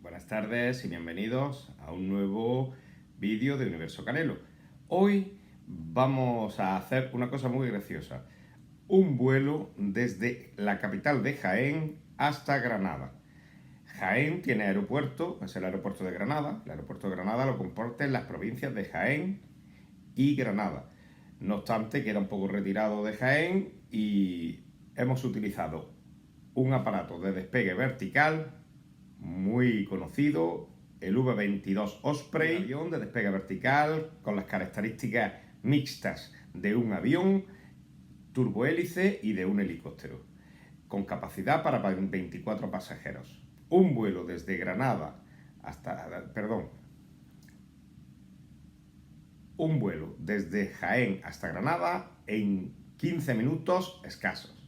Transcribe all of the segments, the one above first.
Buenas tardes y bienvenidos a un nuevo vídeo de Universo Canelo. Hoy vamos a hacer una cosa muy graciosa. Un vuelo desde la capital de Jaén hasta Granada. Jaén tiene aeropuerto, es el aeropuerto de Granada. El aeropuerto de Granada lo comparten las provincias de Jaén y Granada. No obstante, queda un poco retirado de Jaén y hemos utilizado un aparato de despegue vertical muy conocido, el V-22 Osprey, un avión de despegue vertical con las características mixtas de un avión, turbohélice y de un helicóptero, con capacidad para 24 pasajeros. Un vuelo desde Granada un vuelo desde Jaén hasta Granada en 15 minutos escasos.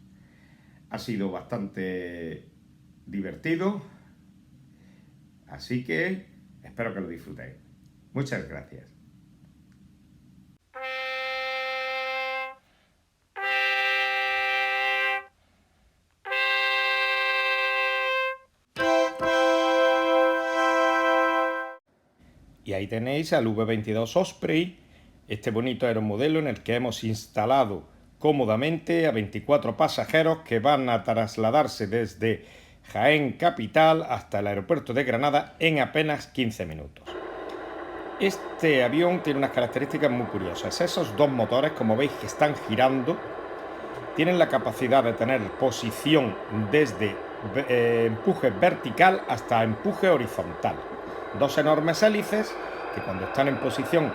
Ha sido bastante divertido, así que espero que lo disfrutéis. Muchas gracias. Y ahí tenéis al V-22 Osprey, este bonito aeromodelo en el que hemos instalado cómodamente a 24 pasajeros que van a trasladarse desde Jaén capital hasta el aeropuerto de Granada en apenas 15 minutos. Este avión tiene unas características muy curiosas. Esos dos motores, como veis que están girando, tienen la capacidad de tener posición desde empuje vertical hasta empuje horizontal. Dos enormes hélices que cuando están en posición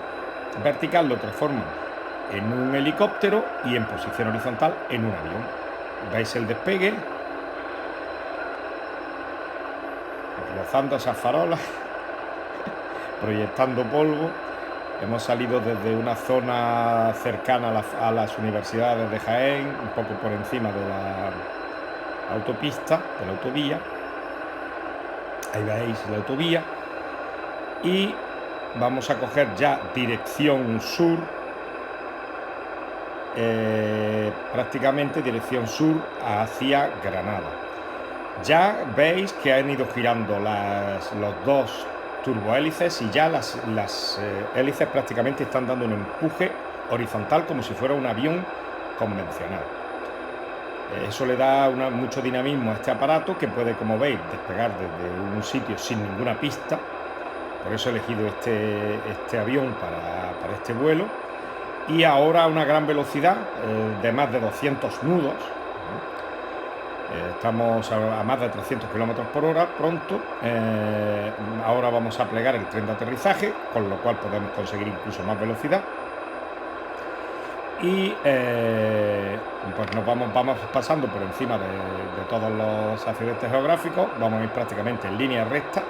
vertical lo transforman en un helicóptero y en posición horizontal en un avión. ¿Veis el despegue? Rozando esas farolas, proyectando polvo. Hemos salido desde una zona cercana a las universidades de Jaén, un poco por encima de la autopista, de la autovía. Ahí veis la autovía. Y vamos a coger ya dirección sur, prácticamente dirección sur hacia Granada. Ya veis que han ido girando los dos turbohélices y ya las hélices prácticamente están dando un empuje horizontal como si fuera un avión convencional. Eso le da mucho dinamismo a este aparato que puede, como veis, despegar desde un sitio sin ninguna pista. Por eso he elegido este avión para este vuelo. Y ahora a una gran velocidad de más de 200 nudos. Estamos a más de 300 km por hora pronto. Ahora vamos a plegar el tren de aterrizaje, con lo cual podemos conseguir incluso más velocidad. Y pues nos vamos pasando por encima de todos los accidentes geográficos. Vamos a ir prácticamente en línea recta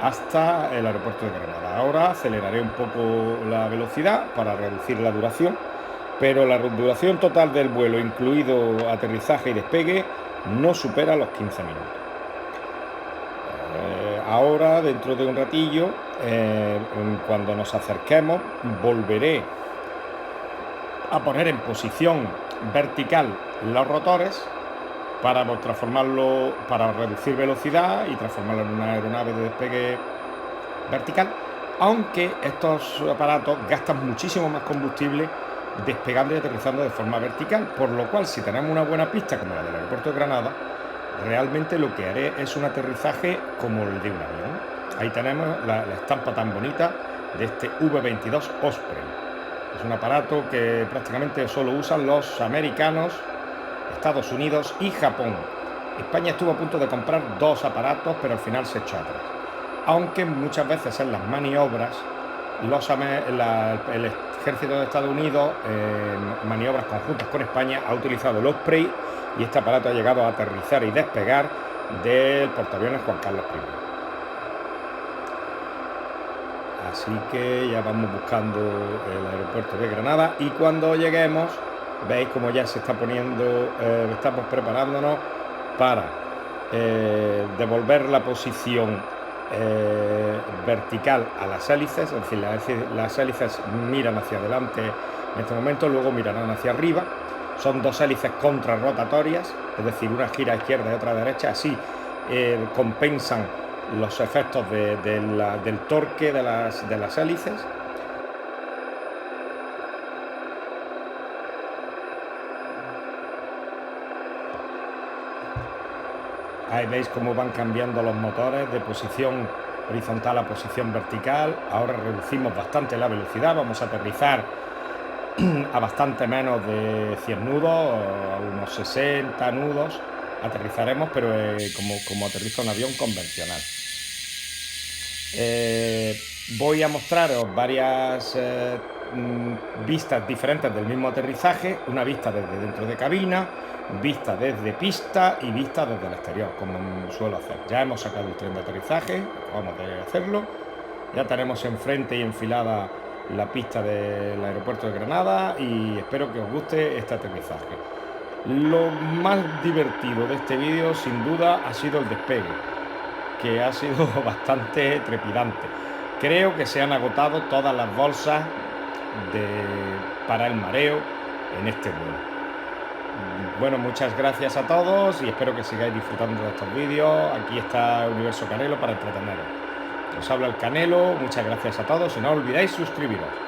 hasta el aeropuerto de Granada. Ahora aceleraré un poco la velocidad para reducir la duración, pero la duración total del vuelo, incluido aterrizaje y despegue, no supera los 15 minutos. Ahora, dentro de un ratillo, cuando nos acerquemos, volveré a poner en posición vertical los rotores para transformarlo, para reducir velocidad y transformarlo en una aeronave de despegue vertical, aunque estos aparatos gastan muchísimo más combustible despegando y aterrizando de forma vertical, por lo cual si tenemos una buena pista como la del aeropuerto de Granada, realmente lo que haré es un aterrizaje como el de un avión. Ahí tenemos la estampa tan bonita de este V-22 Osprey. Es un aparato que prácticamente solo usan los americanos, Estados Unidos y Japón. España estuvo a punto de comprar dos aparatos, pero al final se echó atrás. Aunque muchas veces en las maniobras, el ejército de Estados Unidos, en maniobras conjuntas con España, ha utilizado el Osprey y este aparato ha llegado a aterrizar y despegar del portaaviones Juan Carlos I. Así que ya vamos buscando el aeropuerto de Granada y cuando lleguemos, veis como ya se está poniendo, estamos preparándonos para devolver la posición vertical a las hélices, es decir, las hélices miran hacia adelante en este momento, luego mirarán hacia arriba. Son dos hélices contrarrotatorias, es decir, una gira a izquierda y otra a derecha, así compensan los efectos del torque de las hélices. Ahí veis cómo van cambiando los motores de posición horizontal a posición vertical. Ahora reducimos bastante la velocidad, vamos a aterrizar a bastante menos de 100 nudos, a unos 60 nudos aterrizaremos, pero como aterriza un avión convencional. Voy a mostraros varias vistas diferentes del mismo aterrizaje, una vista desde dentro de cabina, vista desde pista y vista desde el exterior, como suelo hacer. Ya hemos sacado el tren de aterrizaje, vamos a hacerlo. Ya tenemos enfrente y enfilada la pista del aeropuerto de Granada y espero que os guste este aterrizaje. Lo más divertido de este vídeo sin duda ha sido el despegue, que ha sido bastante trepidante. Creo que se han agotado todas las bolsas para el mareo en este vuelo. Bueno, muchas gracias a todos y espero que sigáis disfrutando de estos vídeos. Aquí está Universo Canelo para entreteneros. Os habla el Canelo, muchas gracias a todos y no olvidéis suscribiros.